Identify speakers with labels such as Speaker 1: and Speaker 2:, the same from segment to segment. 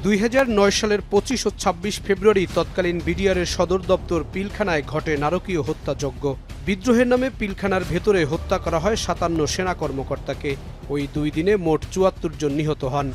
Speaker 1: 2009 সালের 25 ও 26 ফেব্রুয়ারি তৎকালীন বিডিআরের সদর দপ্তর পিলখানায় ঘটে নারকীয় হত্যাযজ্ঞ। বিদ্রোহের নামে পিলখানার ভেতরে হত্যা করা হয় 57 সেনা কর্মকর্তাকে। ওই 2 দিনে মোট 74 জন নিহত হন।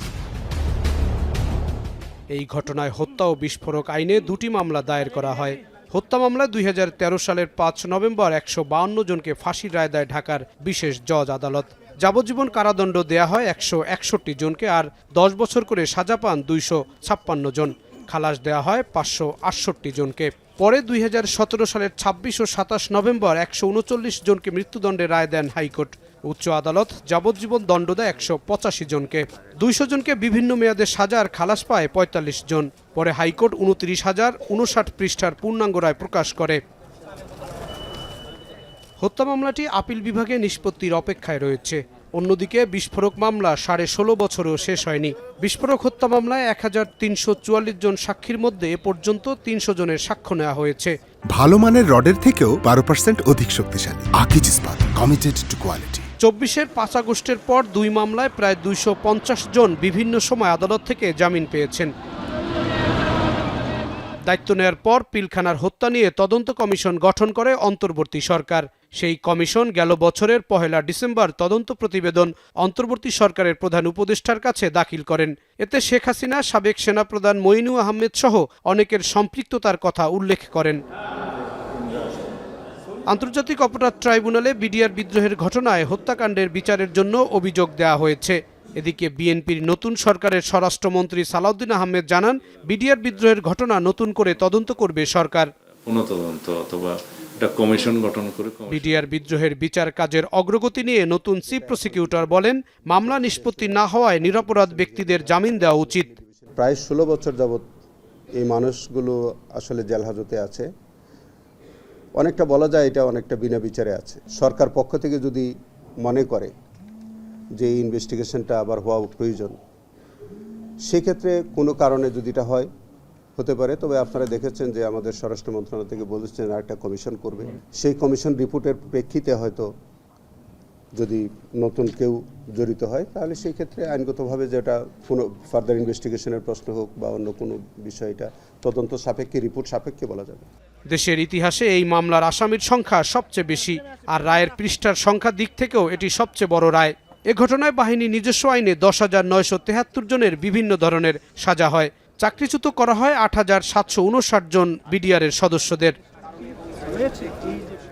Speaker 1: এই ঘটনায় হত্যা ও বিস্ফোরক আইনে 2টি মামলা দায়ের করা হয়। হত্যা মামলায় 2013 সালের 5 নভেম্বর 152 জনকে ফাঁসির রায় দেয় ঢাকার বিশেষ জজ আদালত। যাবজ্জীবন কারাদণ্ড দেয়া হয় 161 জনকে, আর 10 বছর করে সাজা পান 256 জন। খালাস দেয়া হয় 568 জনকে। পরে 2017 সালের 26 ও 27 নভেম্বর 139 জনকে মৃত্যুদণ্ডের রায় দেন হাইকোর্ট। উচ্চ আদালত যাবজ্জীবন দণ্ড দেয় 185 জনকে। 200 জনকে বিভিন্ন মেয়াদে সাজা আর খালাস পায় 45 জন। পরে হাইকোর্ট 29,059 পৃষ্ঠার পূর্ণাঙ্গ রায় প্রকাশ করে। হত্যা মামলাটি আপিল বিভাগে নিষ্পত্তির অপেক্ষায় রয়েছে। অন্যদিকে বিস্ফোরক মামলা 16.5 বছরেও শেষ হয়নি। বিস্ফোরক হত্যা মামলায় 1344 জন সাক্ষীর মধ্যে এ পর্যন্ত 300 জনের সাক্ষ্য নেওয়া হয়েছে।
Speaker 2: ভালো মানের রডের থেকেও 12% অধিক শক্তিশালী। আকিজ ইস্পাত, কমিটেড টু কোয়ালিটি।
Speaker 1: 24-এর 5 আগস্টের পর 2 মামলায় প্রায় 250 জন বিভিন্ন সময় আদালত থেকে জামিন পেয়েছেন। দায়িত্ব নেয়ার পর পিলখানার হত্যা নিয়ে তদন্ত কমিশন গঠন করে অন্তর্বর্তী সরকার। সেই কমিশন গেল বছরের 1 ডিসেম্বর তদন্ত প্রতিবেদন অন্তর্বর্তী সরকারের প্রধান উপদেষ্টার কাছে দাখিল করেন। এতে শেখ হাসিনা, সাবেক সেনাপ্রধান মঈনু আহমেদ সহ অনেকের সম্পৃক্ততার কথা উল্লেখ করেন। আন্তর্জাতিক অপরাধ ট্রাইব্যুনালে বিডিআর বিদ্রোহের ঘটনায় হত্যাকাণ্ডের বিচারের জন্য অভিযোগ দেওয়া হয়েছে। এদিকে বিএনপির নতুন সরকারের স্বরাষ্ট্রমন্ত্রী সালাউদ্দিন আহমেদ জানান, বিডিআর বিদ্রোহের ঘটনা নতুন করে তদন্ত করবে সরকার।
Speaker 3: পুনঃতদন্ত অথবা একটা কমিশন গঠন করে
Speaker 1: বিডিআর বিদ্রোহের বিচার কাজের অগ্রগতি নিয়ে নতুন চিফ প্রসিকিউটর বলেন, মামলা নিষ্পত্তি না হওয়ায় নিরপরাধ ব্যক্তিদের জামিন দেওয়া উচিত।
Speaker 4: প্রায় 16 বছর যাবৎ এই মানুষগুলো আসলে জেল হাজতে আছে। অনেকটা বলা যায় এটা অনেকটা বিনা বিচারে আছে। সরকার পক্ষ থেকে যদি মনে করে যে এই ইনভেস্টিগেশনটা আবার হওয়া প্রয়োজন, সেক্ষেত্রে কোনো কারণে যদি এটা হয় হতে পারে। তবে আপনারা দেখেছেন যে আমাদের স্বরাষ্ট্র মন্ত্রণালয় থেকে বলেছেন আরেকটা কমিশন করবে। সেই কমিশন রিপোর্টের প্রেক্ষিতে হয়তো যদি নতুন কেউ জড়িত হয়, তাহলে সেই ক্ষেত্রে আইনগতভাবে যেটা কোনো ফার্দার ইনভেস্টিগেশনের প্রশ্ন হোক বা অন্য কোনো বিষয়টা তদন্ত সাপেক্ষে, রিপোর্ট সাপেক্ষে বলা যাবে।
Speaker 1: দেশের ইতিহাসে এই মামলার আসামির সংখ্যা সবচেয়ে বেশি, আর রায়ের পৃষ্ঠার সংখ্যার দিক থেকেও এটি সবচেয়ে বড় রায়। এ ঘটনায় বাহিনী নিজস্ব আইনে 10,973 জনের বিভিন্ন ধরনের সাজা হয়। চাকরিচ্যুত করা হয় 8,759 জন বিডিআরের সদস্যদের।